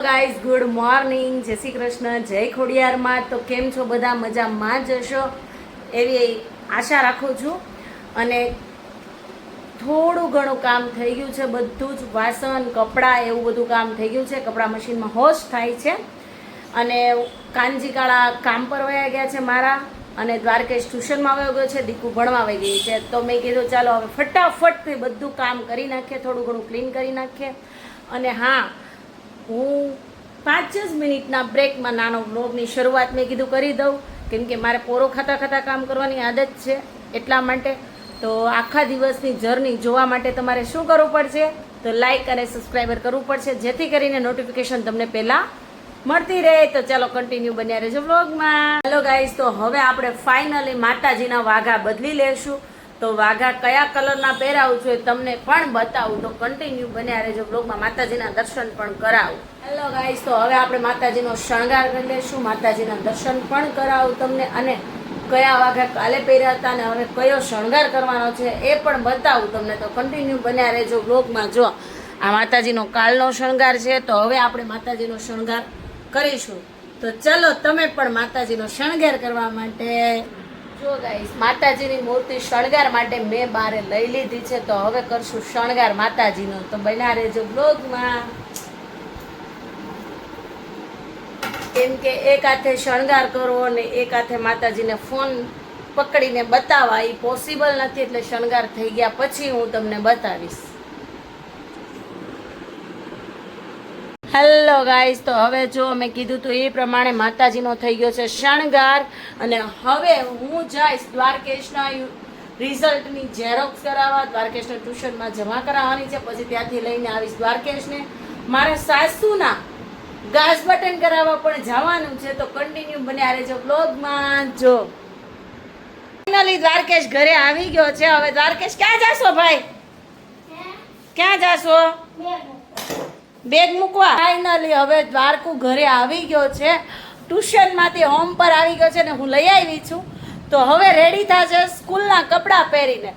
Guys good morning, જય શ્રી કૃષ્ણ, જય ખોડિયારમાં. તો કેમ છો બધા? મજામાં જ હશો એવી આશા રાખું છું. અને થોડું ઘણું કામ થઈ ગયું છે, બધું જ વાસણ કપડાં એવું બધું કામ થઈ ગયું છે. કપડાં મશીનમાં વોશ થાય છે અને કાનજી કાળા કામ પર વયા ગયા છે મારા, અને દ્વારકેશ ટ્યુશનમાં વયો ગયો છે, દીકુ ભણવા વહી ગઈ છે. તો મેં કીધું ચાલો હવે ફટાફટથી બધું કામ કરી નાખીએ, થોડું ઘણું ક્લીન કરી નાખીએ. અને હા, હું 5 જ મિનિટના બ્રેકમાં નાનો વ્લોગની શરૂઆત મેં કીધું કરી દઉં, કેમ કે મારે પોરો ખાતા ખાતા કામ કરવાની આદત છે, એટલા માટે. તો આખા દિવસની જર્ની જોવા માટે તમારે શું કરવું પડશે? તો લાઈક અને સબસ્ક્રાઈબર કરવું પડશે, જેથી કરીને નોટિફિકેશન તમને પહેલાં મળતી રહે. તો ચાલો કન્ટિન્યુ બન્યા રહેજો વ્લોગમાં. હેલો ગાઈઝ, તો હવે આપણે ફાઇનલી માતાજીના વાઘા બદલી લેશું. તો વાઘા કયા કલરના પહેરાવું છું એ તમને પણ બતાવું. તો કન્ટિન્યુ બન્યા રહેજો વ્લોગમાં, માતાજીના દર્શન પણ કરાવું. હેલો ગાઈઝ, તો હવે આપણે માતાજીનો શણગાર કરી લઈશું, માતાજીના દર્શન પણ કરાવું તમને, અને કયા વાઘા કાલે પહેર્યા હતા અને હવે કયો શણગાર કરવાનો છે એ પણ બતાવું તમને. તો કન્ટિન્યુ બન્યા રહેજો વ્લોગમાં. જો આ માતાજીનો કાલનો શણગાર છે, તો હવે આપણે માતાજીનો શણગાર કરીશું. તો ચલો તમે પણ માતાજીનો શણગાર કરવા માટે જો ગાઈસ, માતાજીની મૂર્તિ શણગાર માટે મેં બારે લઈ લીધી છે. તો હવે કરશું શણગાર માતાજીનો. તો બન્યા રહેજો બ્લોગમાં, કેમ કે એક હાથે શણગાર કરવો અને એક હાથે માતાજીને ફોન પકડીને બતાવવા એ પોસિબલ નથી. એટલે શણગાર થઈ ગયા પછી હું તમને બતાવીશ. હેલો ગાઈઝ, તો હવે જો મેં કીધું તો એ પ્રમાણે માતાજીનો થઈ ગયો છે શણગાર. અને હવે હું જઈશ દ્વારકેશના રિઝલ્ટની ઝેરોક્સ કરાવવા, દ્વારકેશના ટ્યુશનમાં જમા કરાવવાની છે. પછી ત્યાંથી લઈને આવીશ દ્વારકેશને. મારા સાસુના ગાસ બટન કરાવવા પણ જવાનું છે. તો કન્ટિન્યુ બન્યા રહેજો બ્લોગમાં. જો ફાઇનલી દ્વારકેશ ઘરે આવી ગયો છે. હવે દ્વારકેશ ક્યાં જાશો ભાઈ? ક્યાં જાશો? બેગ મૂકવા. ફાઇનલી હવે દ્વારકુ ઘરે આવી ગયો છે, ટ્યુશનમાંથી હોમ પર આવી ગયો છે ને હું લઈ આવી છું. તો હવે રેડી થશે સ્કૂલના કપડાં પહેરીને.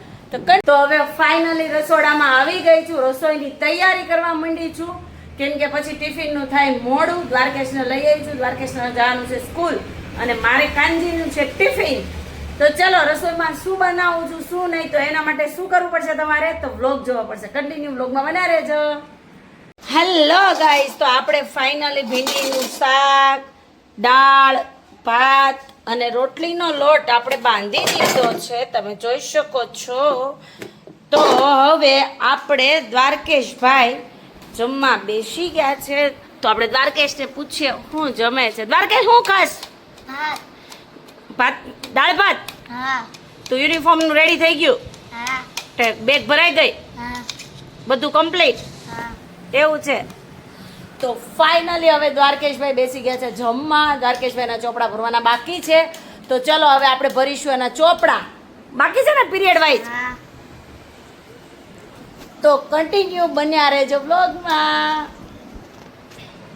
તો હવે ફાઇનલી રસોડામાં આવી ગઈ છું, રસોઈની તૈયારી કરવા માંડી છું, કેમ કે પછી ટિફિનનું થાય મોડું. દ્વારકેશને લઈ આવી છું, દ્વારકેશને જવાનું છે સ્કૂલ અને મારે કાનજીનું છે ટિફિન. તો ચલો રસોઈમાં શું બનાવું છું શું નહીં, તો એના માટે શું કરવું પડશે તમારે? તો વ્લોગ જોવો પડશે, કન્ટિન્યુ વ્લોગમાં બન્યા રહેજો. હેલો ગાઈઝ, તો આપણે ફાઇનલી ભીંડીનું શાક, દાળ, ભાત અને રોટલીનો લોટ આપણે બાંધી દીધો છે, તમે જોઈ શકો છો. તો હવે આપણે દ્વારકેશભાઈ જમવા બેસી ગયા છે. તો આપણે દ્વારકેશને પૂછીએ શું જમે છે. દ્વારકેશ શું ખાસ? ભાત, દાળ ભાત. તો યુનિફોર્મનું રેડી થઈ ગયું? બેગ ભરાઈ ગઈ? બધું કમ્પ્લીટ? એવું છે. તો ફાઇનલી હવે દ્વારકેશભાઈ બેસી ગયા છે જમવા. દ્વારકેશભાઈના ચોપડા ભરવાના બાકી છે. તો ચલો હવે આપણે ભરીશું એના ચોપડા. બાકી છે ને પીરિયડ વાઇઝ? તો કન્ટિન્યુ બન્યા રહેજો બ્લોગમાં.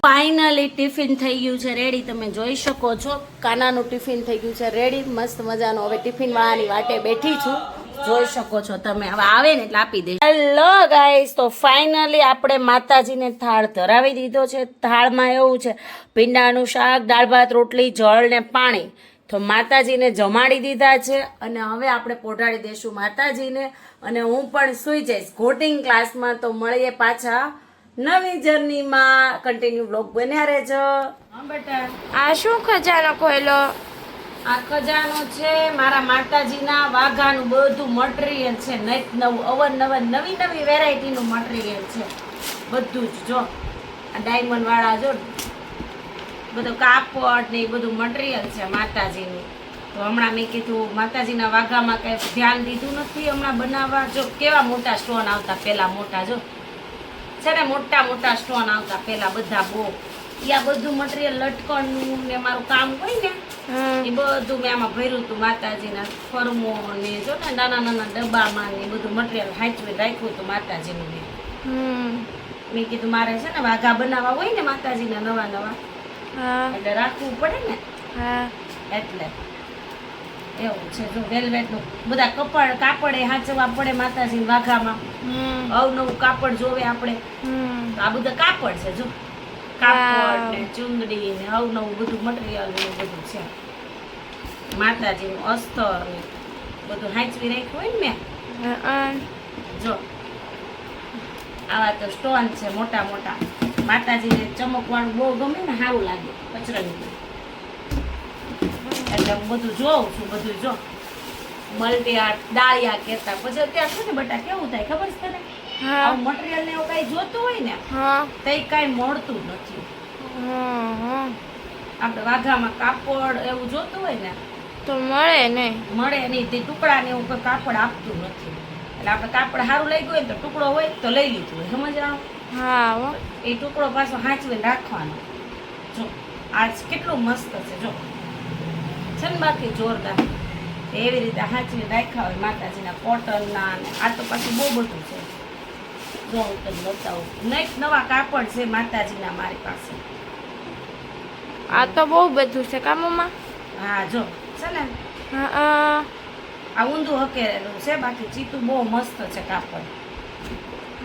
ફાઇનલી ટિફિન થઈ ગયું છે રેડી, તમે જોઈ શકો છો. કાનાનું ટિફિન થઈ ગયું છે રેડી, મસ્ત મજાનું. હવે ટિફિન વાળાની વાટે બેઠી છું, જોઈ શકો છો તમે. હવે આવે ને એટલે આપી દઈશ. હેલો ગાઈસ, તો ફાઇનલી આપણે માતાજીને થાળ ધરાવી દીધો છે. થાળમાં એવું છે ભીંડાનું શાક, દાળ ભાત, રોટલી, જળ ને પાણી. તો માતાજીને જમાડી દીધા છે અને હવે આપણે પોઢાડી દઈશું માતાજીને. અને હું પણ સૂઈ જઈશ કોટિંગ ક્લાસમાં. તો મળીએ પાછા નવી જર્નીમાં, કન્ટિન્યુ બ્લોગ બન્યા રહેજો. બેટા આ શું ખજાનો ખોયલો? આ ખજાનો છે મારા માતાજીના વાઘાનું બધું મટીરિયલ છે, નવું અવનવર નવી નવી વેરાયટીનું મટીરિયલ છે બધું જ. જો આ ડાયમંડ વાળા જો બધું કાપડ ને એ બધું મટીરિયલ છે માતાજીનું. તો હમણાં મેં કીધું માતાજીના વાઘામાં કઈ ધ્યાન દીધું નથી હમણાં બનાવવા. જો કેવા મોટા સ્ટોન આવતા પેલા, મોટા જો છે ને, મોટા મોટા સ્ટોન આવતા પેલા બધા બહુ. આ બધું મટીરિયલ લટકણનું ને મારું કામ હોય ને એ બધું મેં આમાં ભર્યું હતું માતાજીના ફરમો ને જો ને નાના નાના ડબ્બામાં ને બધું મટીરિયલ હાચવી રાખ્યું હતું માતાજીનું. મેં કીધું મારે છે ને વાઘા બનાવવા હોય ને માતાજીના નવા નવા, એટલે રાખવું પડે ને, એટલે એવું છે. જો વેલ્વેટનું બધા કાપડ હાચવા પડે માતાજી વાઘામાં. અવનવું કાપડ જોવે આપણે. આ બધા કાપડ છે જો કાપડ ને ચુંદડી ને અવનવું બધું મટીરિયલ ને બધું છે. માતાજીનું અસ્તર ને બધું હાંચવી રાખ્યું હોય ને મેં. જો આવા તો સ્ટોન છે મોટા મોટા. માતાજીને ચમકવાળું બહુ ગમે ને, સારું લાગે કચરંગી. એટલે હું બધું જોઉં છું. બધું જો મલ્ટી આર્ટ ડાળિયા કહેતા. પછી અત્યારે શું ને બટા કેવું થાય ખબર છે તને? આવું મટીરિયલ ને એવું કઈ જોતું હોય ને તો એ કઈ મળતું નથી. આપણે વાઘામાં કાપડ એવું જોતું હોય ને તો મળે નહીં. તે ટુકડા ને એવું કોઈ કાપડ આપતું નથી. એટલે આપણે કાપડ સારું લઈ ગયું હોય ને તો ટુકડો હોય તો લઈ લીધું હોય. સમજવાનું? હા. એ ટુકડો પાછો હાંચવીને રાખવાનો. જો આ કેટલું મસ્ત છે. જો છે ને બાકી જોરદાર. એવી રીતે હાંચવીને રાખ્યા હોય માતાજીના કોટનના. અને આ તો પાછું બહુ બધું છે. જો હું તમને બતાવું. નહીં નવા કાપડ છે માતાજીના મારી પાસે. આ તો બહુ બધું છે કામમાં. હા જો છે ને હા. આ ઊંધું હકેલું છે. બાકી ચીતું બહુ મસ્ત છે કાપડ.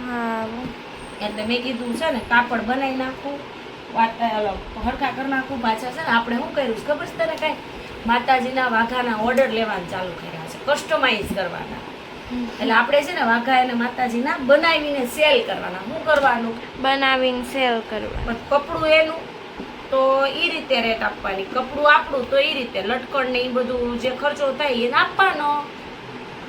હા. એટલે મેં કીધું છે ને કાપડ બનાવી નાખું, હરખા કરી નાખું. પાછા છે ને આપણે શું કર્યું છે ખબર છે તને? કાંઈ માતાજીના વાઘાના ઓર્ડર લેવાનું ચાલુ કર્યા છે, કસ્ટમાઇઝ કરવાના. એટલે આપણે છે ને વાઘા એને માતાજીના બનાવીને સેલ કરવાના. શું કરવાનું? બનાવીને સેલ કરવા. કપડું એનું તો એ રીતે રેટ આપવાની, કપડું આપણું તો એ રીતે, લટકણ ને એ બધું જે ખર્ચો થાય એને આપવાનો.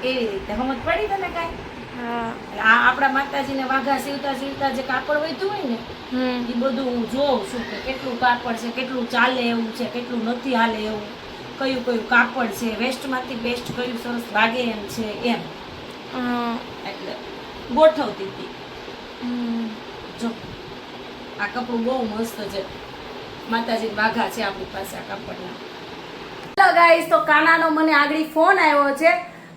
એવી રીતે સમજ પડી તને કાંઈ? હા. આ આપણા માતાજીને વાઘા સીવતા જે કાપડ વધ્યું હોય ને એ બધું હું જોઉં છું કે કેટલું કાપડ છે, કેટલું ચાલે એવું છે, કેટલું નથી હાલે એવું, કયું કયું કાપડ છે, વેસ્ટમાંથી બેસ્ટ કયું સરસ લાગે એમ છે એમ. એટલે ગોઠવતી હતી. જો આ કપડું બહુ મસ્ત છે. માતાજી વાઘા છે આપણી પાસે આ કાપડના. હેલો ગાઈસ, તો કાનાનો મને આગળ ફોન આવ્યો છે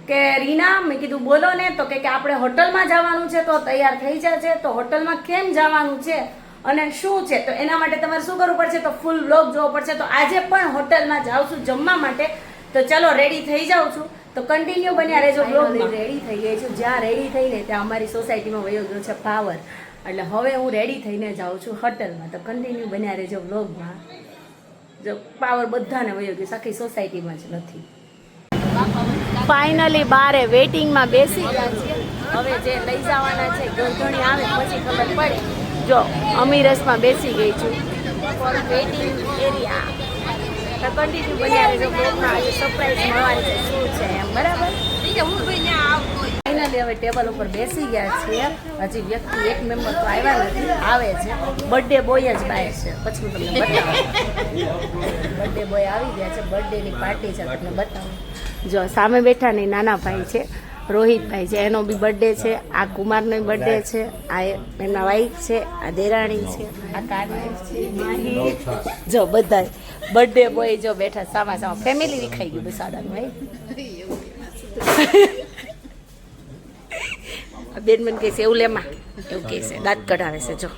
કે રીના, મેં કીધું બોલો ને. તો કે આપણે હોટલમાં જવાનું છે તો તૈયાર થઈ જશે. તો હોટલમાં કેમ જવાનું છે અને શું છે તો એના માટે તમારે શું કરવું પડશે? તો ફૂલ વ્લોગ જોવો પડશે. તો આજે પણ હોટલમાં જાઉં છું જમવા માટે. તો ચલો રેડી થઈ જાઉં છું. તો કન્ટિન્યુ બન્યા રહેજો બ્લોગમાં. રેડી થઈ ગઈ છું. જ્યાં રેડી થઈને ત્યાં અમારી સોસાયટીમાં વયો ગયો છે પાવર. એટલે હવે હું રેડી થઈને જાઉં છું હોટલમાં. તો કન્ટિન્યુ બન્યા રહેજો બ્લોગમાં. જો પાવર બધાને વયો ગયો, આખી સોસાયટીમાં જ નથી. ફાઇનલી બારે વેઇટિંગમાં બેસી ગયા છીએ. હવે જે લઈ જવાના છે ગરધણી આવે પછી ખબર પડે. જો અમીરસમાં બેસી ગઈ છું ફોર વેઇટિંગ એરિયા. તો કન્ટિન્યુ બન્યા રહેજો બ્લોગમાં. આજે સરપ્રાઈઝ મળવાની છે શું છે એમ. બરાબર? ફાઇનલી હવે ટેબલ ઉપર બેસી ગયા છીએ. હજી વ્યક્તિ એક મેમ્બર તો આવ્યા નથી, આવે છે. બર્થડે બોય જ બહાર છે, પછી હું તમને બતાવું. બર્થડે બોય આવી ગયા છે. બર્થડેની પાર્ટી છે, તમને બતાવું. જો સામે બેઠા ને નાના ભાઈ છે, રોહિતભાઈ છે, એનો બી બર્થડે છે. આ કુમારનો બર્થડે છે. આ એમના વાઈફ છે, આ દેરાણી છે, આ કાની છે, માહી. જો બધા બર્થડે બોય જો બેઠા સામા સામા. ફેમિલી વિખાઈ ગયું બેસાડાનું ભાઈ. બેન મને કહે છે એવું લેમાં, એવું કહે છે, દાંત કઢાવે છે. જો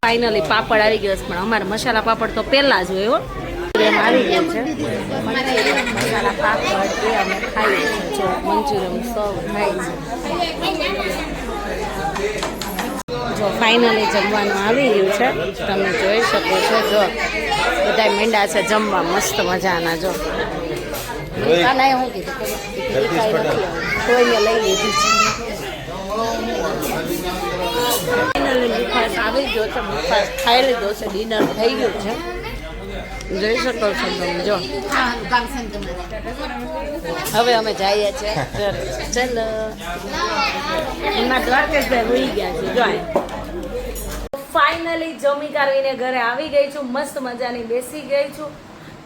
ફાઇનલી પાપડ આવી ગયો છે, પણ અમારા મસાલા પાપડ તો પહેલા જ હોય. મંચુરિયન આવી ગયું છે. મંચુરિયન મસાલા પાપડ એ અમે ખાઈએ છીએ. જો મંચુરિયન સર્વ થાય છે. જો ફાઇનલી જમવાનું આવી ગયું છે, તમે જોઈ શકો છો. જો બધા મેંડા છે જમવા મસ્ત મજાના. જો કાનાએ શું કીધું? કોઈને લઈ લીધી છે. ફાઇનલી મીઠાશ આવી ગયો છે. મીઠાશ ખાઈ લીધો છે. ડિનર થઈ ગયું છે. જોઈ શકો છો તમે. જો હવે અમે જઈએ છીએ ચલો. એમાં દ્વારકેશભાઈ હોઈ ગયા છે. જો ફાઇનલી જમી કાઢીને ઘરે આવી ગઈ છું. મસ્ત મજાની બેસી ગઈ છું.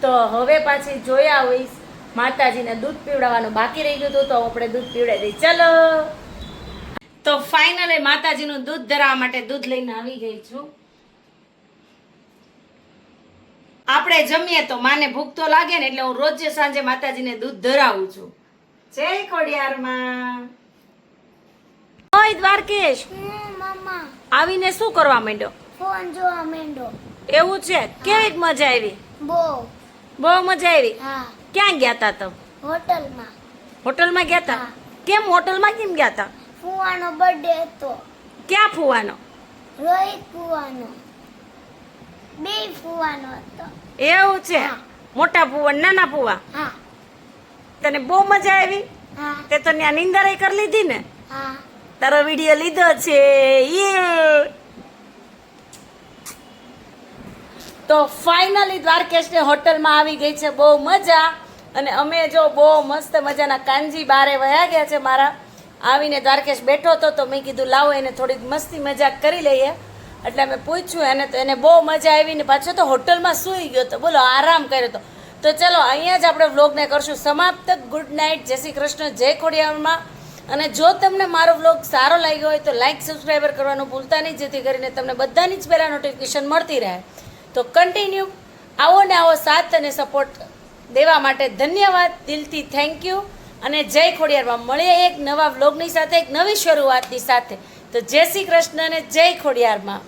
તો હવે પાછી જોયા હોઈશ. માતાજીને દૂધ પીવડાવવાનું બાકી રહી ગયું હતું તો આપણે દૂધ પીવડાવી દઈ. ચલો. તો ફાઇનલી માતાજીનું દૂધ ધરાવવા માટે દૂધ લઈને આવી ગઈ છું. આપણે જમીએ તો માને ભૂખ તો લાગે ને, એટલે હું રોજ સાંજે માતાજીને દૂધ ધરાવું છું. જય ખોડિયારમાં. ઓય દ્વારકેશ, મમ્મા આવીને શું કરવા માંડ્યો? ફોન જોવા માંડ્યો. એવું છે? કેવી મજા આવી? બહુ મજા આવી. હા. ક્યાં ગયા તા તમે? હોટલમાં. હોટલમાં ગયા તા? કેમ હોટલમાં કેમ ગયા તા? ફુવાનો બર્થડે હતો. ક્યાં ફુવાનો? રોહિત ફુવાનો. ફુવાનો હતો. એવું છે? મોટા ફુવા ને નાના ફુવા? હા તને બહુ મજા આવી? હા તે તો ત્યાં નિંદર કરી લીધી ને? હા તારો વિડીયો લીધો છે તો ફાઇનલી દ્વારકેશની હોટલમાં આવી ગઈ છે. બહુ મજા. અને અમે જો બહુ મસ્ત મજાના કાનજી બારે વયા ગયા છે મારા. આવીને દ્વારકેશ બેઠો હતો તો મેં કીધું લાવો એને થોડીક મસ્તી મજાક કરી લઈએ. એટલે અમે પૂછ્યું એને તો એને બહુ મજા આવી ને પાછો તો હોટલમાં સૂઈ ગયો તો, બોલો આરામ કર્યો તો. તો ચલો અહીંયા જ આપણે વ્લોગને કરશું સમાપ્ત. ગુડ નાઇટ, જય શ્રી કૃષ્ણ, જય ખોડિયારમાં. અને જો તમને મારો વ્લોગ સારો લાગ્યો હોય તો લાઈક સબસ્ક્રાઈબર કરવાનું ભૂલતા નહીં, જેથી કરીને તમને બધાની જ પહેલાં નોટિફિકેશન મળતી રહે. તો કન્ટિન્યુ આવો ને આવો સાથ અને સપોર્ટ દેવા માટે ધન્યવાદ, દિલથી થેન્ક યુ. અને જય ખોડિયારમાં. મળીએ એક નવા વ્લોગની સાથે, એક નવી શરૂઆતની સાથે. તો જય શ્રી કૃષ્ણ અને જય ખોડિયારમાં.